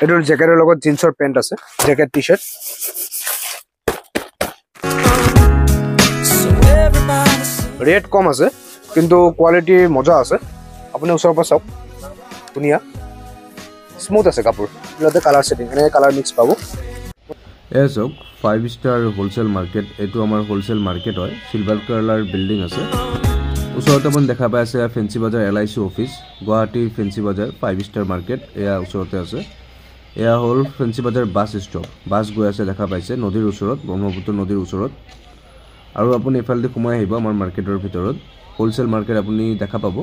এটোৰ জেকেটৰ লগত জিন্সৰ পেন্ট আছে জেকেট টি-শাৰ্ট ৰেট কম আছে কিন্তু কোৱালিটি মজা আছে আপুনি ওচৰৰ পৰা চাওক ধুনীয়া স্মুথ আছে কাপোৰ ইয়াতে কালাৰ সেটিং এনে কালাৰ মিক্স পাব এসক 5 স্টাৰ হোলসেল মাৰ্কেট এটো আমাৰ হোলসেল মাৰ্কেট হয় সিলভাৰ কালাৰ বিল্ডিং আছে ওচৰতে আপুনি দেখা পাই আছে ফেন্সি বাজাৰ এলআইসি অফিস গুৱাহাটী ফেন্সি বাজাৰ 5 স্টাৰ মাৰ্কেট এয়া ওচৰতে আছে এয়া হল ফেন্সি বাজাৰ বাস ষ্টপ বাস গৈ আছে দেখা পাইছে নদীৰ ওচৰত ব্ৰহ্মপুত্ৰ নদীৰ ওচৰত আৰু আপুনি এফালদি সোমাই আহিব আমাৰ মাৰ্কেটৰ ভিতৰত হোলসেল মাৰ্কেট আপুনি দেখা পাব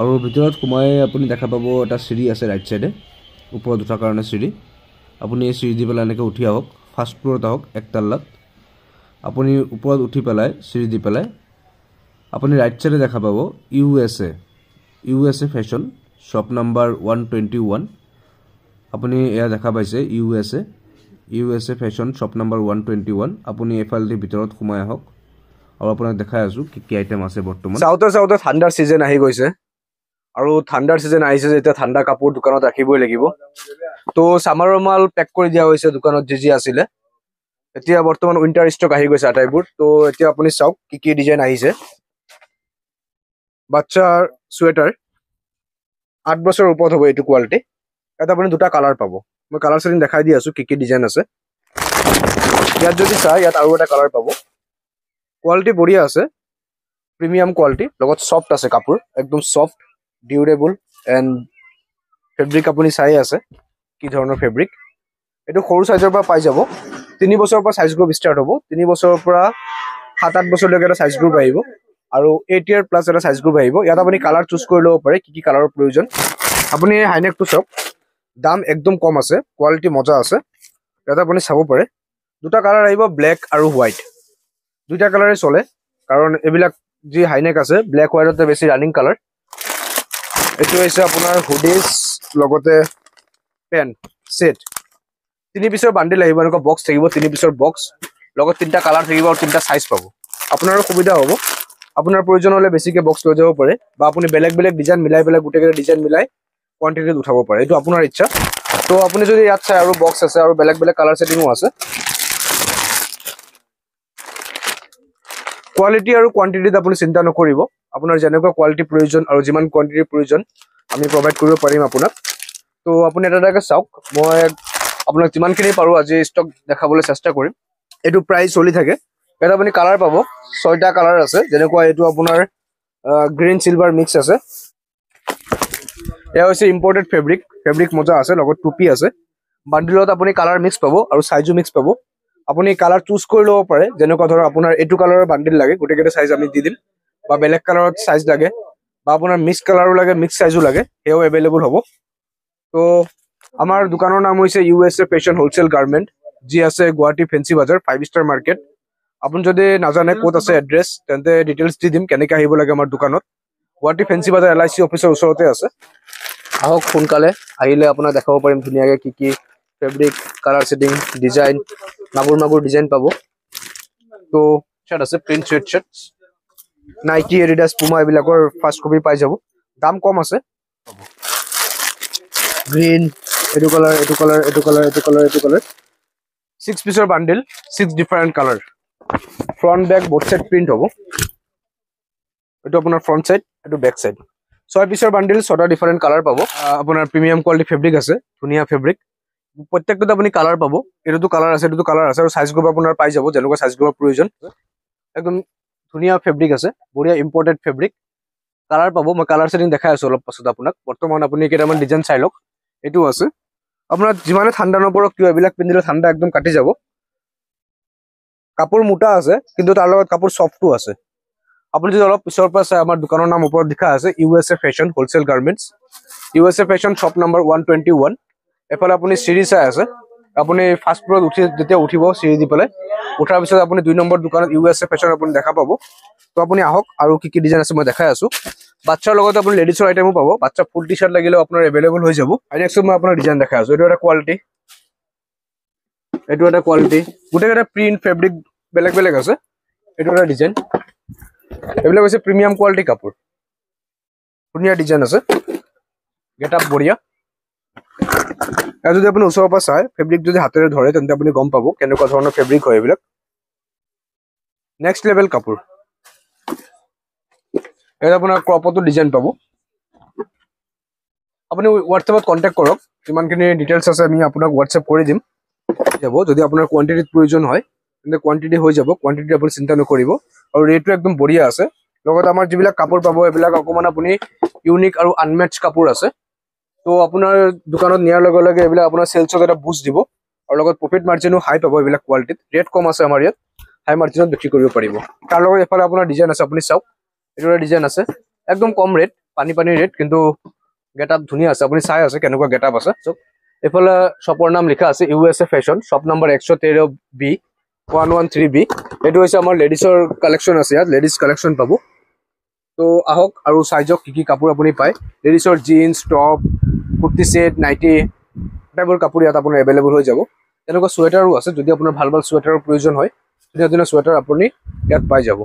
আৰু ভিতৰত সোমাই আপুনি দেখা পাব এটা সিঁড়ি আছে ৰাইট সাইডে ওপৰত উঠাৰ কাৰণে সিঁড়ি আপুনি এই সিঁড়ি দি পেলাই এনেকৈ উঠি আহক ফাৰ্ষ্ট ফ্লোৰত আহক একতলাত আপুনি ওপৰত উঠি পেলাই সিঁড়ি দি পেলাই আপুনি ৰাইট সাইডে দেখা পাব ইউএসএ ফ্যাশন শপ নাম্বাৰ 121 আপুনি এয়া দেখা পাইছে ইউএসএ ফ্যাশন শপ নাম্বাৰ 121 আপুনি এফালদি ভিতৰত সোমাই আহক আৰু আপোনাক দেখাই আছো কি আইটেম আছে বৰ্তমান সাউথৰ ঠাণ্ডাৰ সিজন আহি গৈছে আৰু ঠাণ্ডাৰ সিজন আহিছে যেতিয়া ঠাণ্ডা কাপোৰ দোকানত ৰাখিবই লাগিব তো সামাৰৰ মাল পেক কৰি দিয়া হৈছে দোকানত যি আছিল এতিয়া বৰ্তমান উইন্টাৰ ষ্টক আহি গৈছে আটাইবোৰ তো এতিয়া আপুনি চাওক কি ডিজাইন আহিছে বাচ্চাৰ সোয়েটাৰ 8 বছৰ ওপৰত হ'ব এটো কোৱালিটি এটা আপুনি দুটা কালাৰ পাব মই কালাৰ সেটিং দেখাই দি আছো কি ডিজাইন আছে ইয়াত যদি চাই ইয়াত আৰু এটা কালাৰ পাব কোৱালিটি বঢ়িয়া আছে প্ৰিমিয়াম কোৱালিটি লগত সফট আছে কাপোৰ একদম সফট ডিউৰেবল এন্ড ফেব্ৰিক আপুনি চাই আছে কি ধৰণৰ ফেব্ৰিক এটো সৰু সাইজৰ পৰা পাই যাব 3 বছৰৰ পৰা সাইজ গ্ৰুপ ষ্টাৰ্ট হ'ব 3 বছৰৰ পৰা 7-8 বছৰলৈকে এটা সাইজ গ্ৰুপ আহিব আৰু 8 ইয়াৰ প্লাস এটা সাইজ গ্ৰুপ আহিব ইয়াত আপুনি কালাৰ চুজ কৰি ল'ব পাৰে কি কালাৰৰ প্ৰয়োজন আপুনি হাইনেকটো চাওক দাম একদম কম আছে কোৱালিটি মজা আছে ইয়াত আপুনি চাব পাৰে দুটা কালাৰ আহিব ব্ল্যাক আৰু হোৱাইট দুটা কালাৰে চলে কাৰণ এবিলাক যি হাইনেক আছে ব্ল্যাক হোৱাইটতে বেছি ৰানিং কালাৰ এটো হৈছে আপোনাৰ হুডিজ লগতে পেন সেট 3 পিছৰ বান্ডেল আহিব এনেকুৱা বক্স থাকিব 3 পিছৰ বক্স লগত তিনটা কালাৰ থাকিব আৰু তিনটা সাইজ পাব আপোনাৰ সুবিধা হ'ব আপোনাৰ প্ৰয়োজন হলে বেছিকে বক্স লৈ যাব পাৰে বা আপুনি বেলেগ ডিজাইন মিলাই বেলেগ গুটেকেৰে ডিজাইন মিলাই কোয়ান্টিটি উঠাব পাৰে এটো আপোনাৰ ইচ্ছা তো আপুনি যদি ইয়াত চাই আৰু বক্স আছে আৰু বেলেগ কালাৰ সেটিংও আছে কোৱালিটি আৰু কোয়ান্টিটিত আপুনি চিন্তা নকৰিব আপোনাৰ যেনেকুৱা কোৱালিটি প্ৰয়োজন আৰু যিমান কোয়ান্টিটিৰ প্ৰয়োজন আমি প্ৰভাইড কৰিব পাৰিম আপোনাক তো আপুনি এটাকে চাওক মই আপোনাক যিমানখিনি পাৰো আজি ষ্টক দেখাবলৈ চেষ্টা কৰিম এটো প্ৰাইস চলি থাকে এটা আপুনি কালাৰ পাব 6টা কালাৰ আছে যেনেকুৱা এটো আপোনাৰ গ্ৰীন সিলভাৰ মিক্স আছে এয়া হৈছে ইম্পৰ্টেড ফেব্ৰিক মজা আছে লগত টুপি আছে বান্ডিলত আপুনি কালাৰ মিক্স পাব আৰু সাইজও মিক্স পাব আপুনি কালাৰ চুজ কৰি ল'ব পাৰে যেনেকুৱা ধৰ আপোনাৰ এটো কালাৰৰ বান্ডিল লাগে গুটেকেটা সাইজ আমি দি দিম বা বেলেগ কালাৰত সাইজ লাগে বা আপোনাৰ মিক্স কালাৰো লাগে মিক্স সাইজও লাগে হেও अवेलेबल হ'ব তো আমাৰ দোকানৰ নাম হৈছে ইউএসএ ফ্যাশন হোলসেল গাৰ্মেন্ট যি আছে গুৱাহাটী ফেন্সি বাজাৰ 5 ষ্টাৰ মাৰ্কেট আপুনি যদি নাজানে ক'ত আছে এড্ৰেছ তেন্তে ডিটেইলছ দি দিম কেনেকৈ আহিব লাগে আমাৰ দোকানত গুৱাহাটী ফেন্সি বাজাৰ এলআইসি অফিচৰ ওচৰতে আছে আহক সোনকালে আহিলে আপোনাক দেখাব পাৰিম ধুনীয়াকৈ কি ফেব্ৰিক কালাৰ সেটিং ডিজাইন মাগুৰ ডিজাইন পাব তো শাৰ্ট আছে প্ৰিন্ট সোয়েটশাৰ্ট নাইকি এডিডাস পুমা এবিলাকৰ ফাৰ্স্ট কপি পাই যাব দাম কম আছে গ্ৰীন এটো কালাৰ 6 পিছৰ bundle 6 different colour front back both side print হ'ব এটো আপোনাৰ ফ্ৰন্ট সাইড এটো ব্যাক সাইড 6 পিছৰ বান্ডেল 6টা ডিফাৰেন্ট কালাৰ পাব আপোনাৰ প্ৰিমিয়াম কোৱালিটি ফেব্ৰিক আছে ধুনীয়া ফেব্ৰিক প্ৰত্যেকটো আপুনি কালাৰ পাব এটো কালাৰ আছে আৰু সাইজ গ্ৰুপ আপোনাৰ পাই যাব যেনেকুৱা সাইজ গ্ৰুপৰ প্ৰয়োজন একদম ধুনীয়া ফেব্ৰিক আছে বঢ়িয়া ইম্পৰ্টেড ফেব্ৰিক কালাৰ পাব মই কালাৰ সেটিং দেখাই আছো অলপ পাছত আপোনাক বৰ্তমান আপুনি কেইটামান ডিজাইন চাই লওক এটো আছে আপোনাৰ যিমানে ঠাণ্ডা নপৰক কিয় এবিলাক পিন্ধিলে ঠাণ্ডা একদম কাটি যাব কাপোৰ মোটা আছে কিন্তু তাৰ লগত কাপোৰ সফটও আছে আপুনি যদি অলপ পিছৰ পৰা চাই আমাৰ দোকানৰ নাম ওপৰত লিখা আছে USA fashion wholesale garments USA fashion shop number 121 এফালে আপুনি সিঁড়ি চাই আছে আপুনি ফাৰ্স্ট ফ্লোৰত যেতিয়া উঠিব সিঁড়ি দি পেলাই উঠাৰ পিছত আপুনি 2 নম্বৰ দোকানত ইউএসএ ফ্যাশন আপুনি দেখা পাব তো আপুনি আহক আৰু কি ডিজাইন আছে মই দেখাই আছো বাচ্চাৰ লগত আপুনি লেডিছৰ আইটেমও পাব বাচ্চা ফুল টি-শাৰ্ট লাগিলেও আপোনাৰ अवेलेबल হৈ যাব আৰু নেক্সট মই আপোনাৰ ডিজাইন দেখাই আছো এটো এটা কোৱালিটি গুটেকেটা প্ৰিন্ট ফেব্ৰিক বেলেগ আছে এটো এটা ডিজাইন এবিলাক হৈছে প্ৰিমিয়াম কোৱালিটি কাপোৰ ধুনীয়া ডিজাইন আছে গেটআপ বঢ়িয়া আৰু যদি আপুনি ওচৰৰ পৰা চাই ফেব্ৰিক যদি হাতেৰে ধৰে তেন্তে আপুনি গম পাব কেনেকুৱা ধৰণৰ ফেব্ৰিক হয় এইবিলাক। নেক্সট লেভেল কাপোৰ, ইয়াত আপোনাৰ ক্ৰপতো ডিজাইন পাব। আপুনি হোৱাটছএপত কণ্টেক্ট কৰক, যিমানখিনি ডিটেইলছ আছে আমি আপোনাক হোৱাটছএপ কৰি দিম যাব। যদি আপোনাৰ কোৱান্টিটিত প্ৰয়োজন হয় তেন্তে কোৱান্টিটি হৈ যাব, কোৱান্টিটি আপুনি চিন্তা নকৰিব। আৰু ৰেটটো একদম বঢ়িয়া আছে। লগত আমাৰ যিবিলাক কাপোৰ পাব এইবিলাক অকণমান আপুনি ইউনিক আৰু আনমেটচ কাপোৰ আছে। তো আপোনাৰ দোকানত নিয়াৰ লগে লগে এইবিলাক আপোনাৰ চেলছত এটা বুষ্ট দিব, আৰু লগত প্ৰফিট মাৰ্জিনো হাই পাব। এইবিলাক কোৱালিটিত ৰেট কম আছে আমাৰ ইয়াত, হাই মাৰ্জিনত বিক্ৰী কৰিব পাৰিব। তাৰ লগত এফালে আপোনাৰ ডিজাইন আছে, আপুনি চাওক এইটো ডিজাইন আছে, একদম কম ৰেট, পানী ৰেট, কিন্তু গেট আপ ধুনীয়া আছে। আপুনি চাই আছে কেনেকুৱা গেট আপ আছে। চব এইফালে শ্বপৰ নাম লিখা আছে USA fashion, shop number 113B 113B। এইটো হৈছে আমাৰ লেডিছৰ কালেকশ্যন আছে, ইয়াত লেডিজ কালেকশ্যন পাব। তো আহক আৰু চাই যাওক কি কাপোৰ আপুনি পায়। লেডিছৰ jeans, top, kurti set, nightie টাইপৰ কাপোৰ ইয়াত আপোনাৰ এভেইলেবল হৈ যাব। তেনেকুৱা চুৱেটাৰো আছে, যদি আপোনাৰ ভাল ভাল চুৱেটাৰৰ প্ৰয়োজন হয় ধুনীয়া ধুনীয়া চুৱেটাৰ আপুনি ইয়াত পাই যাব।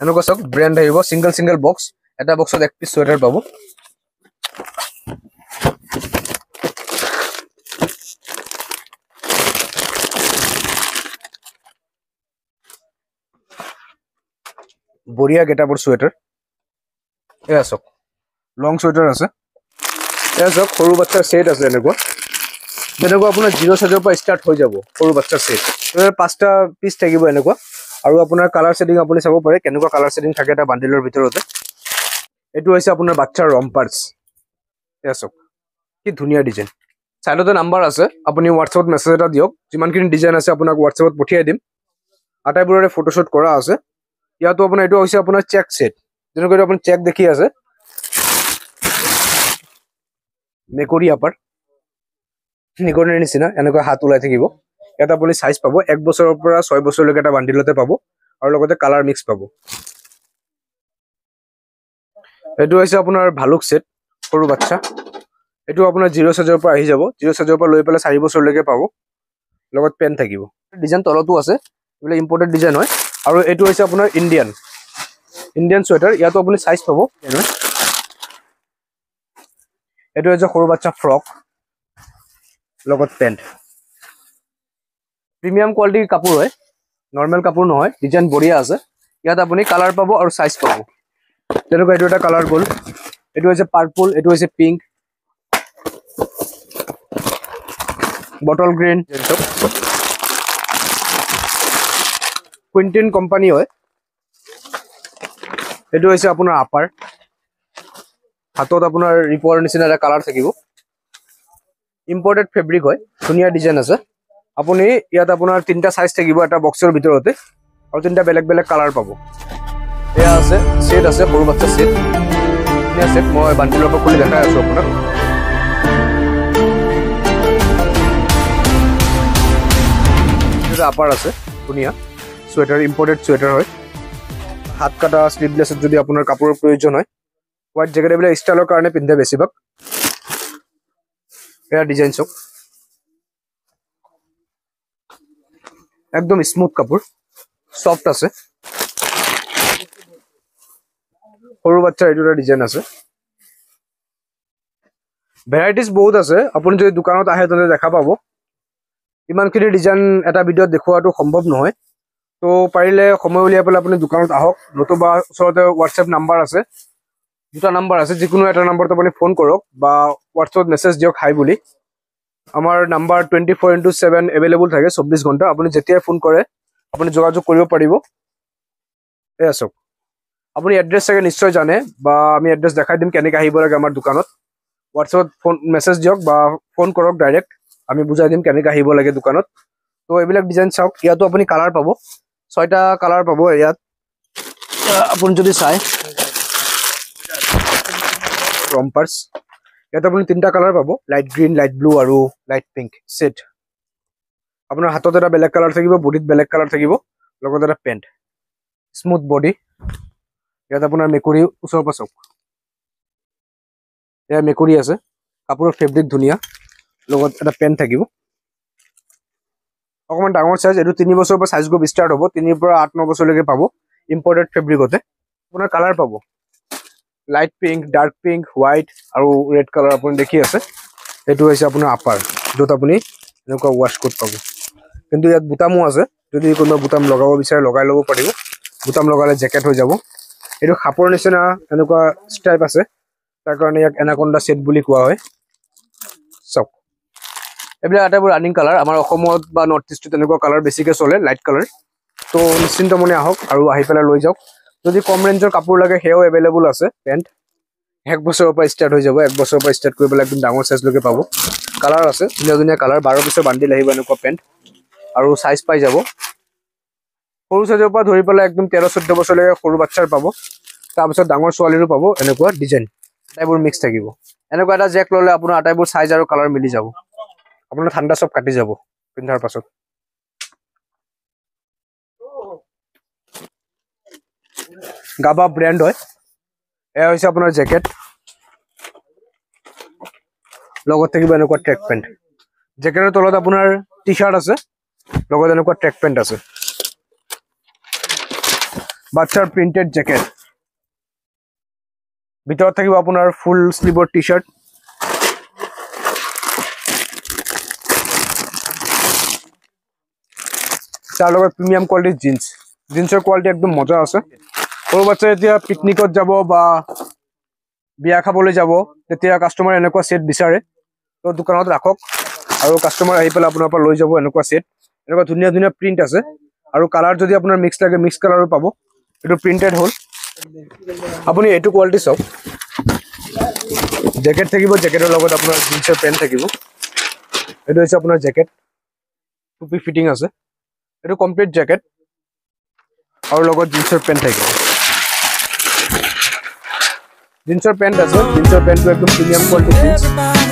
এনেকুৱা চাওক ব্ৰেণ্ড আহিব, ছিংগল বক্স, এটা বক্সত 1 পিচ চুৱেটাৰ পাব। বঢ়িয়া গেটাপৰ চুৱেটাৰ, এয়া চাওক লং চুৱেটাৰ আছে। এয়া চাওক সৰু বাচ্ছাৰ ছেট আছে, এনেকুৱা যেনেকুৱা আপোনাৰ 0 সাইজৰ পৰা ষ্টাৰ্ট হৈ যাব সৰু বাচ্ছাৰ ছেট। 5টা পিচ থাকিব এনেকুৱা। আৰু আপোনাৰ কালাৰ ছেটিং আপুনি চাব পাৰে কেনেকুৱা কালাৰ ছেটিং থাকে এটা বান্ডিলৰ ভিতৰতে। এইটো হৈছে আপোনাৰ বাচ্ছাৰ ৰম্পাৰ্চ, এয়া চাওক কি ধুনীয়া ডিজাইন। চাইডতে নাম্বাৰ আছে, আপুনি হোৱাটছএপত মেছেজ এটা দিয়ক, যিমানখিনি ডিজাইন আছে আপোনাক হোৱাটছএপত পঠিয়াই দিম। আটাইবোৰৰে ফটোশ্বুট কৰা আছে। ইয়াতো আপোনাৰ এইটো হৈছে আপোনাৰ চেক ছেট, যেনেকৈ আপুনি চেক দেখি আছে, মেকুৰী আপাৰ নিগনিৰ নিচিনা এনেকুৱা হাত ওলাই থাকিব। ইয়াত আপুনি চাইজ পাব 1 বছৰৰ পৰা 6 বছৰলৈকে এটা বান্ডিলতে পাব, আৰু লগতে কালাৰ মিক্স পাব। এইটো হৈছে আপোনাৰ ভালুক ছেট, সৰু বাচ্ছা। এইটো আপোনাৰ 0 সাইজৰ পৰা আহি যাব, 0 সাইজৰ পৰা লৈ পেলাই 4 বছৰলৈকে পাব। লগত পেন থাকিব। ডিজাইন তলতো আছে, এইবিলাক ইম্পৰ্টেড ডিজাইন হয়। আৰু এইটো হৈছে আপোনাৰ ইণ্ডিয়ান চুৱেটাৰ, ইয়াতো আপুনি চাইজ পাব। এইটো হৈছে সৰু বাচ্চা ফ্ৰক, লগত পেণ্ট। প্ৰিমিয়াম কোৱালিটিৰ কাপোৰ হয়, নৰ্মেল কাপোৰ নহয়। ডিজাইন বঢ়িয়া আছে। ইয়াত আপুনি কালাৰ পাব আৰু চাইজ পাব। তেনেকুৱা এইটো এটা কালাৰ গ'ল, এইটো হৈছে পাৰ্পল, এইটো হৈছে পিংক, বটল গ্ৰীণ। কুইণ্টিন কোম্পানী হয়। এইটো হৈছে আপোনাৰ আপাৰ, হাতত আপোনাৰ ৰিপৰ নিচিনা এটা কালাৰ থাকিব। ইম্পৰ্টেড ফেব্ৰিক হয়, ধুনীয়া ডিজাইন আছে। আপুনি ইয়াত আপোনাৰ 3টা চাইজ থাকিব এটা বক্সৰ ভিতৰতে, আৰু 3টা বেলেগ বেলেগ কালাৰ পাব। এয়া আছে ছেট আছে, সৰু বাচ্চাৰ ছেট, ধুনীয়া ছেট। মই বান্ডিলৰ পৰা খুলি দেখাই আছো আপোনাক। আপাৰ আছে, ধুনীয়া চুৱেটাৰ, ইম্পৰ্টেড চুৱেটাৰ হয়। হাত কাটা শ্লিভলেছত যদি আপোনাৰ কাপোৰৰ প্ৰয়োজন হয়, হোৱাইট জেকেট এইবিলাক ষ্টাইলৰ কাৰণে পিন্ধে বেছিভাগ। এয়া ডিজাইন চাওক, একদম স্মুথ কাপোৰ, সফ্ট আছে। সৰু বাচ্চাৰ এইটো এটা ডিজাইন আছে। ভেৰাইটিজ বহুত আছে, আপুনি যদি দোকানত আহে তেন্তে দেখা পাব। ইমানখিনি ডিজাইন এটা ভিডিঅ'ত দেখুওৱাটো সম্ভৱ নহয়। তো পাৰিলে সময় উলিয়াই পেলাই আপুনি দোকানত আহক, নতুবা ওচৰতে হোৱাটছএপ নাম্বাৰ আছে, 2টা নাম্বাৰ আছে, যিকোনো এটা নাম্বাৰত আপুনি ফোন কৰক বা হোৱাটছএপত মেছেজ দিয়ক হাই বুলি। আমাৰ নাম্বাৰ 24/7 এভেইলেবল থাকে, 24 ঘণ্টা। আপুনি যেতিয়াই ফোন কৰে আপুনি যোগাযোগ কৰিব পাৰিব। এয়া চাওক, আপুনি এড্ৰেছ চাগে নিশ্চয় জানে, বা আমি এড্ৰেছ দেখাই দিম কেনেকৈ আহিব লাগে আমাৰ দোকানত। হোৱাটছএপত মেছেজ দিয়ক বা ফোন কৰক ডাইৰেক্ট, আমি বুজাই দিম কেনেকৈ আহিব লাগে দোকানত। তো এইবিলাক ডিজাইন চাওক, ইয়াতো আপুনি কালাৰ পাব, 6টা কালাৰ পাব ইয়াত। আপুনি যদি চাই ৰম্পাৰ্চ, ইয়াত আপুনি 3টা কালাৰ পাব, লাইট গ্ৰীণ, লাইট ব্লু আৰু লাইট পিংক ছেট। আপোনাৰ হাতত এটা বেলেগ কালাৰ থাকিব, বডিত বেলেগ কালাৰ থাকিব, লগত এটা পেণ্ট, স্মুথ বডি। ইয়াত আপোনাৰ মেকুৰী ওচৰৰ পৰা চাওক, এয়া মেকুৰী আছে, কাপোৰৰ ফেব্ৰিক ধুনীয়া, লগত এটা পেণ্ট থাকিব। অকণমান ডাঙৰ চাইজ, এইটো 3 বছৰৰ পৰা চাইজ গ্ৰুপ ষ্টাৰ্ট হ'ব, 3ৰ পৰা 8-9 বছৰলৈকে পাব। ইম্পৰ্টেড ফেব্ৰিকতে আপোনাৰ কালাৰ পাব, light pink, dark pink, white আৰু ৰেড কালাৰ আপুনি দেখি আছে। এইটো হৈছে আপোনাৰ আপাৰ, য'ত আপুনি এনেকুৱা ৱাছ কোট পাব। কিন্তু ইয়াত বুটামো আছে, যদি কোনোবা বুটাম লগাব বিচাৰে লগাই ল'ব পাৰিব। বুটাম লগালে জেকেট হৈ যাব। এইটো সাপৰ নিচিনা এনেকুৱা ষ্ট্ৰাইপ আছে, তাৰ কাৰণে ইয়াক এনাকণ্ডা ছেট বুলি কোৱা হয়। চাওক, এইবিলাক আটাইবোৰ ৰানিং কালাৰ। আমাৰ অসমত বা নৰ্থ ইষ্টত তেনেকুৱা কালাৰ বেছিকৈ চলে, লাইট কালাৰ। তো নিশ্চিন্ত মনে আহক আৰু আহি পেলাই লৈ যাওক। যদি কম ৰেঞ্জৰ কাপোৰ লাগে সেয়াও এভেইলেবল আছে। পেণ্ট 1 বছৰৰ পৰা ষ্টাৰ্ট হৈ যাব, 1 বছৰৰ পৰা ষ্টাৰ্ট কৰি পেলাই একদম ডাঙৰ চাইজলৈকে পাব। কালাৰ আছে, ধুনীয়া ধুনীয়া কালাৰ। 12 পিছৰ বান্ডিল আহিব এনেকুৱা পেণ্ট, আৰু চাইজ পাই যাব। সৰু চাইজৰ পৰা ধৰি পেলাই একদম 13-14 বছৰলৈকে সৰু বাচ্ছাৰ পাব। তাৰপিছত ডাঙৰ ছোৱালীৰো পাব এনেকুৱা ডিজাইন, আটাইবোৰ মিক্স থাকিব। এনেকুৱা এটা জেক ল'লে আপোনাৰ আটাইবোৰ চাইজ আৰু কালাৰ মিলি যাব। আপোনাৰ ঠাণ্ডা চব কাটি যাব পিন্ধাৰ পাছত। গাবা ব্ৰেণ্ড হয়। এয়া হৈছে আপোনাৰ জেকেট, লগত থাকিব এনেকুৱা ট্ৰেক পেণ্ট। জেকেটৰ তলত আপোনাৰ টি চাৰ্ট আছে, লগত এনেকুৱা ট্ৰেক পেণ্ট আছে। বাচ্চাৰ প্ৰিন্টেড জেকেট, ভিতৰত থাকিব আপোনাৰ ফুল স্লিভৰ টি চাৰ্ট। তাৰ লগত প্ৰিমিয়াম কোৱালিটিৰ জিন্স। জিন্সৰ কোৱালিটি একদম মজা আছে। সৰু বাচ্চাই এতিয়া পিকনিকত যাব বা বিয়া খাবলৈ যাব, তেতিয়া কাষ্টমাৰ এনেকুৱা ছেট বিচাৰে, তো দোকানত ৰাখক আৰু কাষ্টমাৰ আহি পেলাই আপোনাৰ পৰা লৈ যাব এনেকুৱা ছেট। এনেকুৱা ধুনীয়া ধুনীয়া প্ৰিণ্ট আছে, আৰু কালাৰ যদি আপোনাৰ মিক্স লাগে মিক্স কালাৰো পাব। এইটো প্ৰিণ্টেড হ'ল। আপুনি এইটো কোৱালিটি চাওক, জেকেট থাকিব, জেকেটৰ লগত আপোনাৰ জিন্সৰ পেণ্ট থাকিব। এইটো হৈছে আপোনাৰ জেকেট, টুপি ফিটিং আছে। এইটো কমপ্লিট জেকেট আৰু লগত জিন্সৰ পেণ্ট থাকিব। জিন্সৰ পেণ্ট আছে, জিন্সৰ পেণ্টটো একদম প্ৰিমিয়াম কোৱালিটি জিন্স।